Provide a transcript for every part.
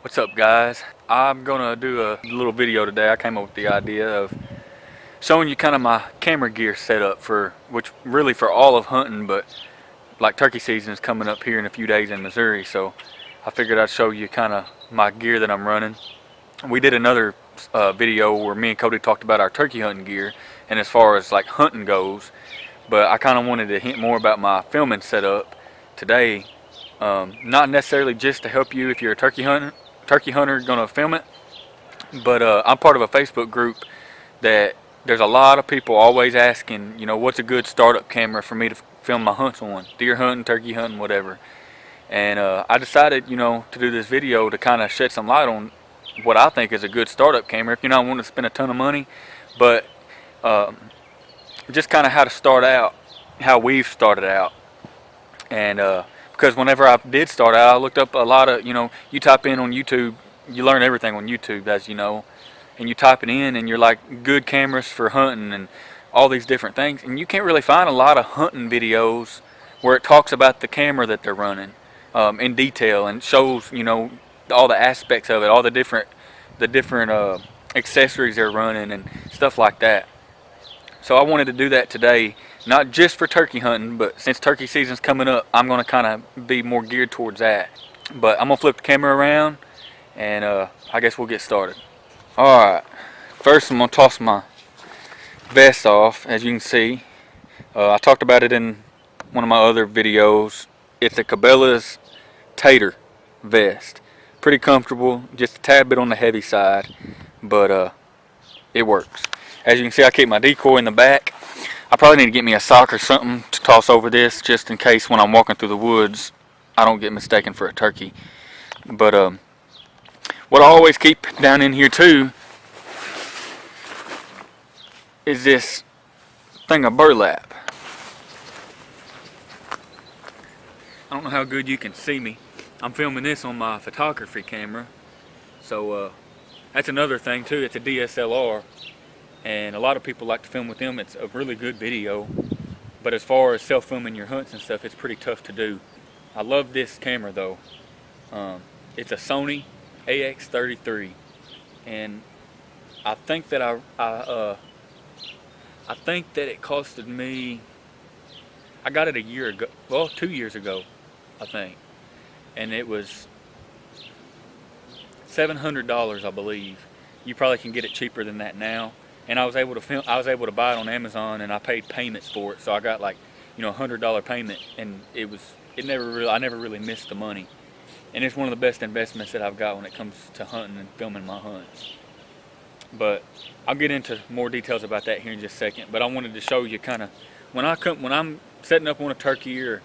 What's up, guys? I'm gonna do a little video today. I came up with the idea of showing you kind of my camera gear setup for, which really for all of hunting, but like turkey season is coming up here in a few days in Missouri, so I figured I'd show you kind of my gear that I'm running. We did another video where me and Cody talked about our turkey hunting gear and as far as like hunting goes, but I kind of wanted to hint more about my filming setup today. Not necessarily just to help you if you're a turkey hunter gonna film it, but I'm part of a Facebook group that there's a lot of people always asking, what's a good startup camera for me to film my hunts on, deer hunting, turkey hunting, whatever. And I decided, to do this video to kind of shed some light on what I think is a good startup camera if you're not wanting to spend a ton of money, but just kind of how to start out, how we've started out. And because whenever I did start out, I looked up a lot of, you type in on YouTube, you learn everything on YouTube, as you know, and you type it in and you're like good cameras for hunting and all these different things, and you can't really find a lot of hunting videos where it talks about the camera that they're running in detail and shows, all the aspects of it, all the different accessories they're running and stuff like that. So I wanted to do that today, not just for turkey hunting, but since turkey season's coming up, I'm going to kind of be more geared towards that. But I'm going to flip the camera around, and I guess we'll get started. Alright, first I'm going to toss my vest off. As you can see, I talked about it in one of my other videos. It's a Cabela's Tater vest. Pretty comfortable, just a tad bit on the heavy side, but it works. As you can see, I keep my decoy in the back. I probably need to get me a sock or something to toss over this, just in case when I'm walking through the woods, I don't get mistaken for a turkey. But what I always keep down in here too is this thing of burlap. I don't know how good you can see me. I'm filming this on my photography camera, so that's another thing too. It's a DSLR. And a lot of people like to film with them. It's a really good video, but as far as self-filming your hunts and stuff, it's pretty tough to do. I love this camera though. It's a Sony AX-33, and I think that I think that it costed me. I got it a year ago. Well, 2 years ago, I think, and it was $700, I believe. You probably can get it cheaper than that now. And I was able to buy it on Amazon, and I paid payments for it, so I got like, $100 payment, and I never really missed the money. And it's one of the best investments that I've got when it comes to hunting and filming my hunts. But I'll get into more details about that here in just a second. But I wanted to show you kind of when I'm setting up on a turkey, or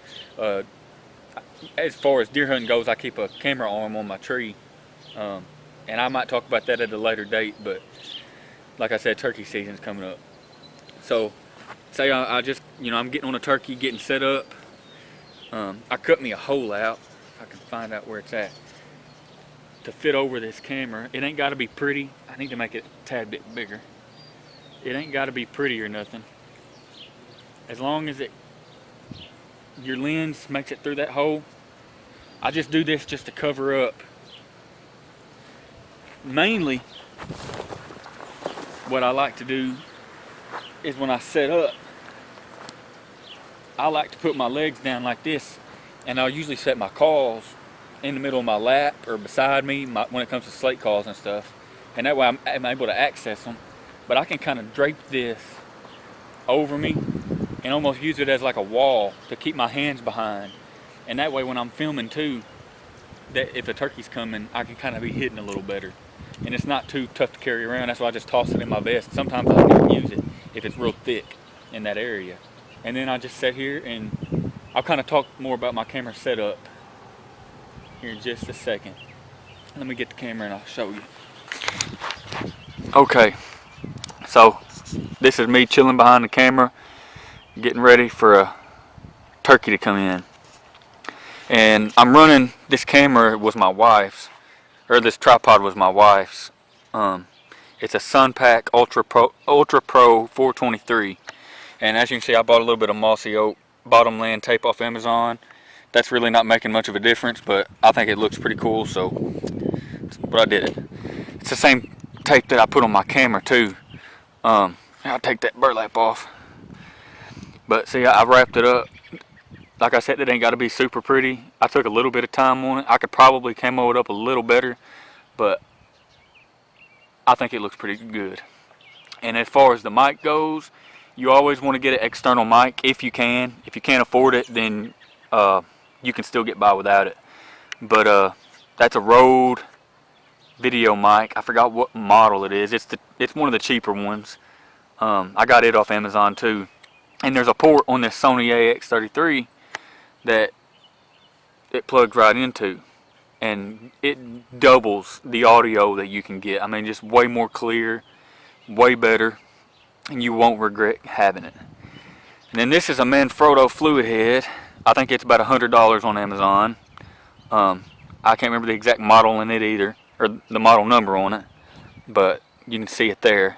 as far as deer hunting goes, I keep a camera arm on my tree, and I might talk about that at a later date, but like I said, turkey season's coming up. So, say I just, I'm getting on a turkey, getting set up. I cut me a hole out, if I can find out where it's at, to fit over this camera. It ain't got to be pretty. I need to make it a tad bit bigger. It ain't got to be pretty or nothing. As long as your lens makes it through that hole. I just do this just to cover up. Mainly, what I like to do is when I set up, I like to put my legs down like this, and I'll usually set my calls in the middle of my lap or beside me when it comes to slate calls and stuff, and that way I'm able to access them. But I can kind of drape this over me and almost use it as like a wall to keep my hands behind, and that way when I'm filming too, that if a turkey's coming, I can kind of be hidden a little better. And it's not too tough to carry around. That's why I just toss it in my vest. Sometimes I don't even use it if it's real thick in that area. And then I just sit here, and I'll kind of talk more about my camera setup here in just a second. Let me get the camera and I'll show you. Okay, so this is me chilling behind the camera, getting ready for a turkey to come in. And I'm running, this camera was my wife's. Or this tripod was my wife's. It's a Sunpack Ultra Pro 423, and as you can see, I bought a little bit of mossy oak bottomland tape off Amazon. That's really not making much of a difference, but I think it looks pretty cool. So but I did it. It's the same tape that I put on my camera too. I'll take that burlap off. But see, I wrapped it up. Like I said, it ain't got to be super pretty. I took a little bit of time on it. I could probably camo it up a little better, but I think it looks pretty good. And as far as the mic goes, you always want to get an external mic if you can. If you can't afford it, then you can still get by without it. But that's a Rode video mic. I forgot what model it is. It's one of the cheaper ones. I got it off Amazon too. And there's a port on this Sony AX-33 that it plugs right into, and it doubles the audio that you can get. I mean, just way more clear, way better, and you won't regret having it. And then this is a Manfrotto fluid head. I think it's about $100 on Amazon. I can't remember the exact model in it either, or the model number on it, but you can see it there.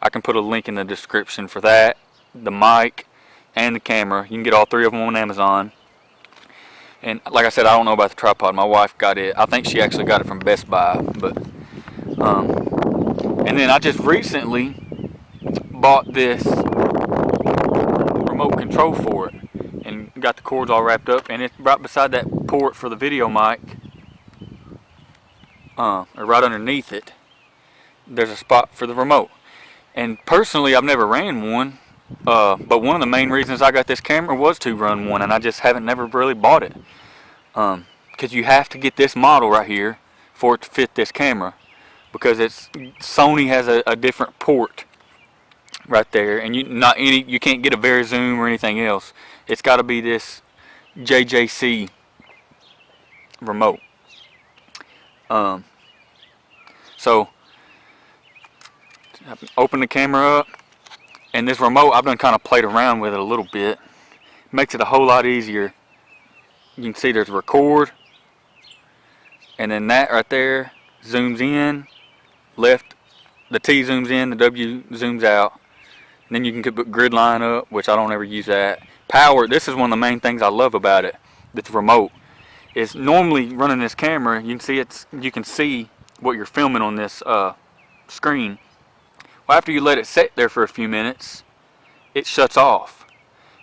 I can put a link in the description for that, the mic, and the camera. You can get all three of them on Amazon. And like I said, I don't know about the tripod. My wife got it. I think she actually got it from Best Buy. But and then I just recently bought this remote control for it, and got the cords all wrapped up, and it's right beside that port for the video mic, or right underneath it. There's a spot for the remote. And personally, I've never ran one, but one of the main reasons I got this camera was to run one, and I just haven't never really bought it. Because you have to get this model right here for it to fit this camera, because Sony has a different port right there, and you can't get a VariZoom or anything else. It's got to be this JJC remote. So open the camera up, and this remote, I've done kind of played around with it a little bit. Makes it a whole lot easier. You can see there's record, and then that right there zooms in, left, the T zooms in, the W zooms out, and then you can put grid line up, which I don't ever use that. Power, this is one of the main things I love about it, this remote, is normally running this camera, you can see what you're filming on this screen. Well, after you let it sit there for a few minutes, it shuts off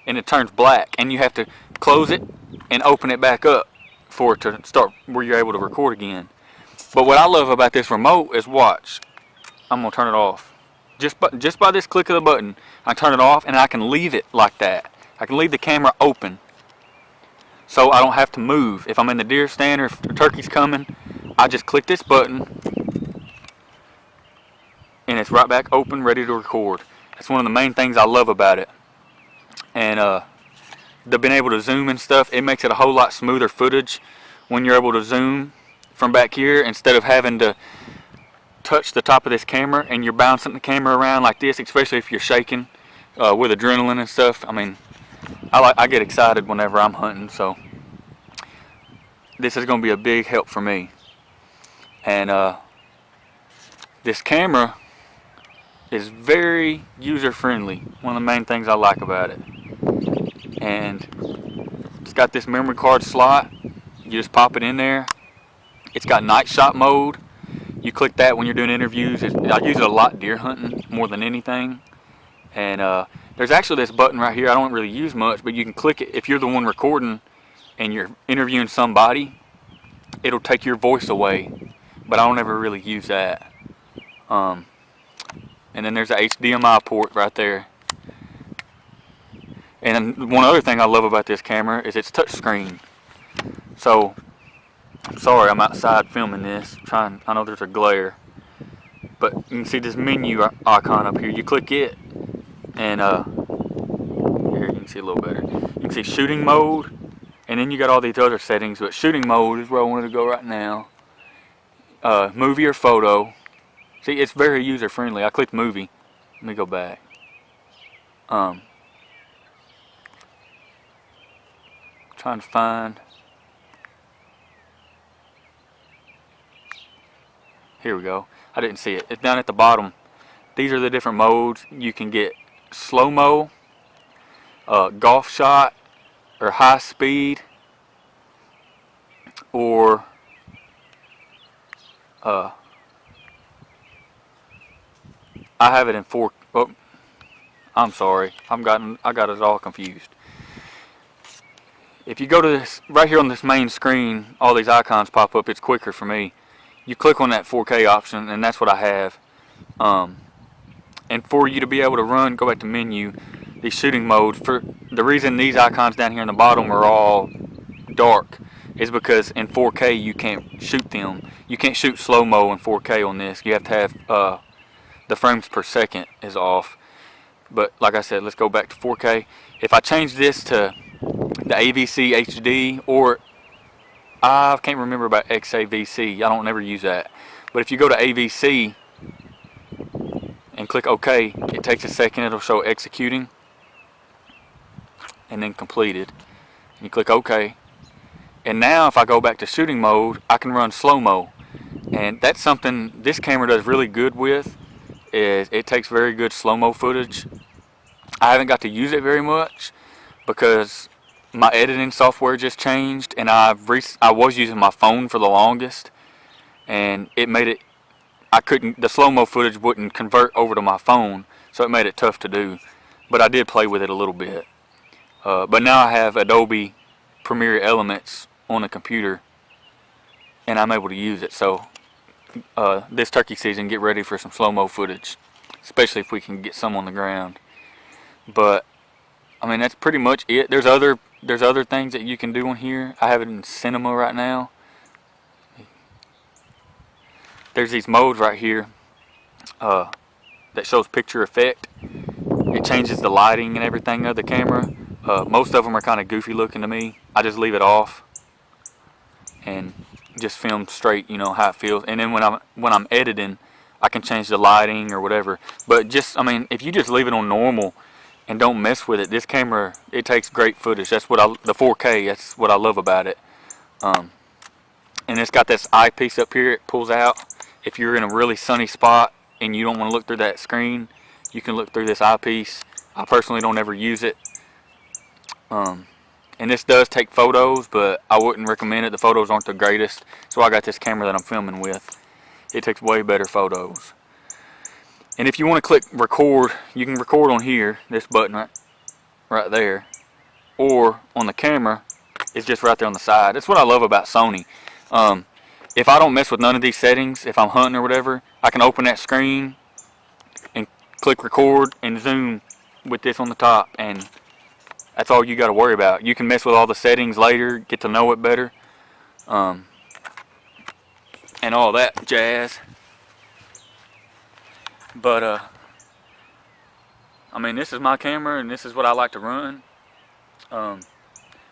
and it turns black, and you have to close it and open it back up for it to start where you're able to record again. But what I love about this remote is, watch, I'm gonna turn it off. Just by this click of the button, I turn it off, and I can leave it like that. I can leave the camera open, so I don't have to move. If I'm in the deer stand or if the turkey's coming, I just click this button, and it's right back open, ready to record. That's one of the main things I love about it. And the being able to zoom and stuff, it makes it a whole lot smoother footage when you're able to zoom from back here, instead of having to touch the top of this camera and you're bouncing the camera around like this, especially if you're shaking with adrenaline and stuff. I mean, I get excited whenever I'm hunting, so this is going to be a big help for me. And this camera is very user friendly. One of the main things I like about it. And it's got this memory card slot. You just pop it in there. It's got night shot mode. You click that when you're doing interviews. I use it a lot deer hunting more than anything. And there's actually this button right here I don't really use much, but you can click it if you're the one recording and you're interviewing somebody. It'll take your voice away, but I don't ever really use that. And then there's a HDMI port right there. And one other thing I love about this camera is it's touchscreen. So, I'm sorry, I'm outside filming this. I know there's a glare, but you can see this menu icon up here. You click it, and here you can see a little better. You can see shooting mode, and then you got all these other settings. But shooting mode is where I wanted to go right now. Movie or photo. See, it's very user friendly. I clicked movie. Let me go back. Trying to find. Here we go. I didn't see it. It's down at the bottom. These are the different modes. You can get slow-mo, golf shot, or high speed, or Uh, I have it in 4. Oh, I'm sorry. I got it all confused. If you go to this right here on this main screen, all these icons pop up. It's quicker for me. You click on that 4K option, and that's what I have. And for you to be able to run, go back to menu, the shooting mode. For the reason these icons down here in the bottom are all dark is because in 4K you can't shoot them. You can't shoot slow-mo in 4K on this. You have to have the frames per second is off. But like I said, let's go back to 4K. If I change this to the AVC HD, or I can't remember about XAVC, I don't never use that. But if you go to AVC and click OK, it takes a second, it'll show executing and then completed. You click OK, and now if I go back to shooting mode, I can run slow-mo. And that's something this camera does really good with, is it takes very good slow-mo footage. I haven't got to use it very much because my editing software just changed, and I was using my phone for the longest, and it made it, the slow-mo footage wouldn't convert over to my phone, so it made it tough to do. But I did play with it a little bit. But now I have Adobe Premiere Elements on the computer, and I'm able to use it. So this turkey season, get ready for some slow-mo footage, especially if we can get some on the ground. But I mean, that's pretty much it. There's other things that you can do on here. I have it in cinema right now. There's these modes right here that shows picture effect. It changes the lighting and everything of the camera. Most of them are kind of goofy looking to me. I just leave it off and just film straight, you know, how it feels. And then when I'm editing, I can change the lighting or whatever. But just, I mean, if you just leave it on normal and don't mess with it, this camera, it takes great footage. That's what the 4K, that's what I love about it. And it's got this eyepiece up here, it pulls out. If you're in a really sunny spot and you don't want to look through that screen, you can look through this eyepiece. I personally don't ever use it. And this does take photos, but I wouldn't recommend it. The photos aren't the greatest. So I got this camera that I'm filming with. It takes way better photos. And if you want to click record, you can record on here, this button right there. Or on the camera, it's just right there on the side. That's what I love about Sony. If I don't mess with none of these settings, if I'm hunting or whatever, I can open that screen and click record and zoom with this on the top, and that's all you got to worry about. You can mess with all the settings later, get to know it better, and all that jazz. But I mean, this is my camera and this is what I like to run.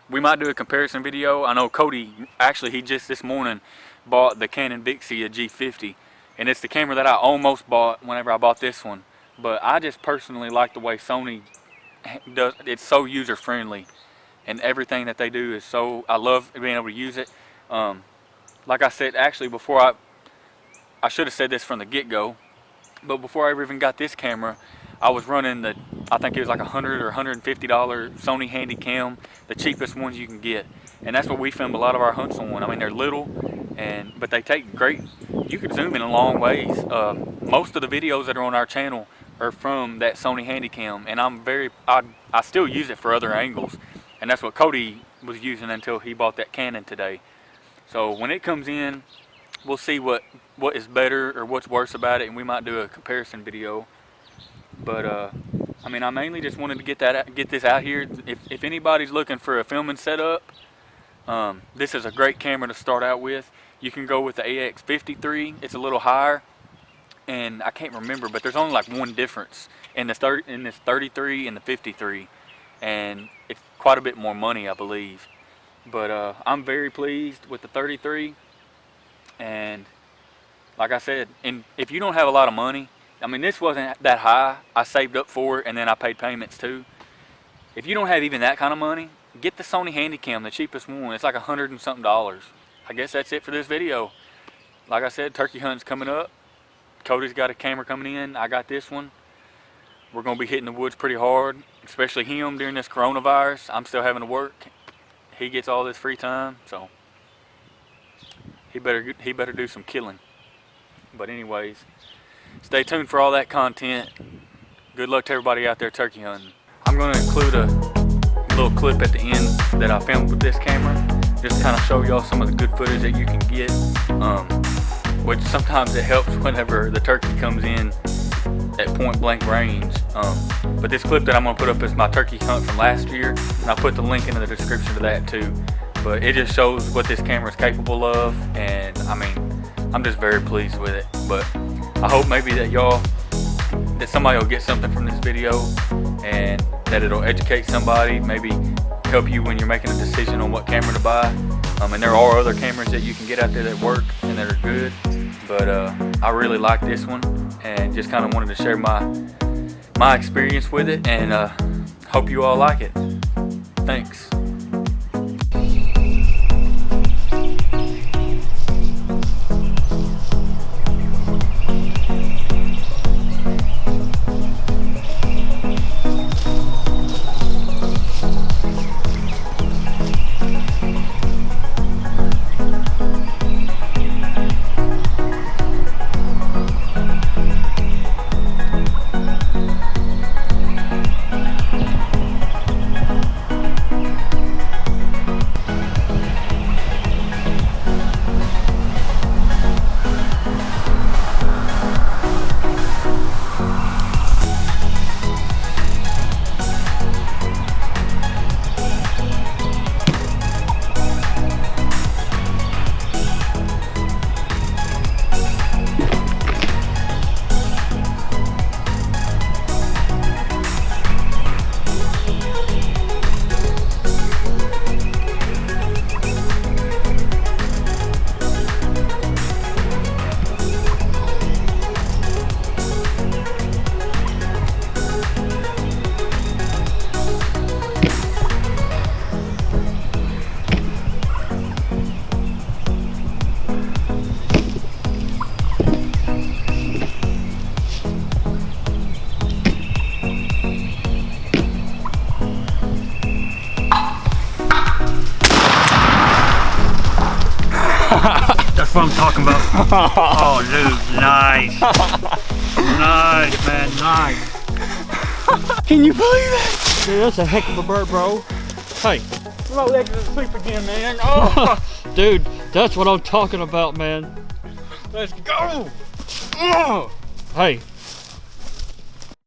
We might do a comparison video. I know Cody, actually, he just this morning bought the Canon Vixia G50, and it's the camera that I almost bought whenever I bought this one. But I just personally like the way Sony does. It's so user friendly, and everything that they do is so, I love being able to use it. Like I said, actually, before I should have said this from the get-go, but before I ever even got this camera, I was running I think it was like $100 or $150 Sony Handycam, the cheapest ones you can get, and that's what we filmed a lot of our hunts on. I mean, they're little, but they take great. You can zoom in a long ways. Most of the videos that are on our channel are from that Sony Handycam, and I still use it for other angles, and that's what Cody was using until he bought that Canon today. So when it comes in, we'll see what is better or what's worse about it, and we might do a comparison video. But I mean, I mainly just wanted to get this out here. If anybody's looking for a filming setup, this is a great camera to start out with. You can go with the AX-33. It's a little higher, and I can't remember, but there's only like one difference in this 33 and the 53, and it's quite a bit more money, I believe. But I'm very pleased with the 33, and like I said, and if you don't have a lot of money, I mean, this wasn't that high. I saved up for it, and then I paid payments too. If you don't have even that kind of money, get the Sony Handycam, the cheapest one. It's like $100 and something. I guess that's it for this video. Like I said, turkey hunting's coming up. Cody's got a camera coming in. I got this one. We're going to be hitting the woods pretty hard, especially him during this coronavirus. I'm still having to work. He gets all this free time, so he better do some killing. But anyways, stay tuned for all that content. Good luck to everybody out there turkey hunting. I'm going to include a little clip at the end that I filmed with this camera, just to kind of show y'all some of the good footage that you can get, which sometimes it helps whenever the turkey comes in at point blank range. But this clip that I'm going to put up is my turkey hunt from last year, and I'll put the link in the description to that too. But it just shows what this camera is capable of, and I mean, I'm just very pleased with it. But I hope maybe that somebody will get something from this video, and that it'll educate somebody, maybe help you when you're making a decision on what camera to buy. And there are other cameras that you can get out there that work and that are good, but I really like this one, and just kind of wanted to share my experience with it, and hope you all like it. Thanks. That's what I'm talking about. Oh, dude, nice. Nice, man, nice. Can you believe that? Dude, that's a heck of a bird, bro. Hey. My legs are asleep again, man. Oh. Dude, that's what I'm talking about, man. Let's go. Oh. Hey,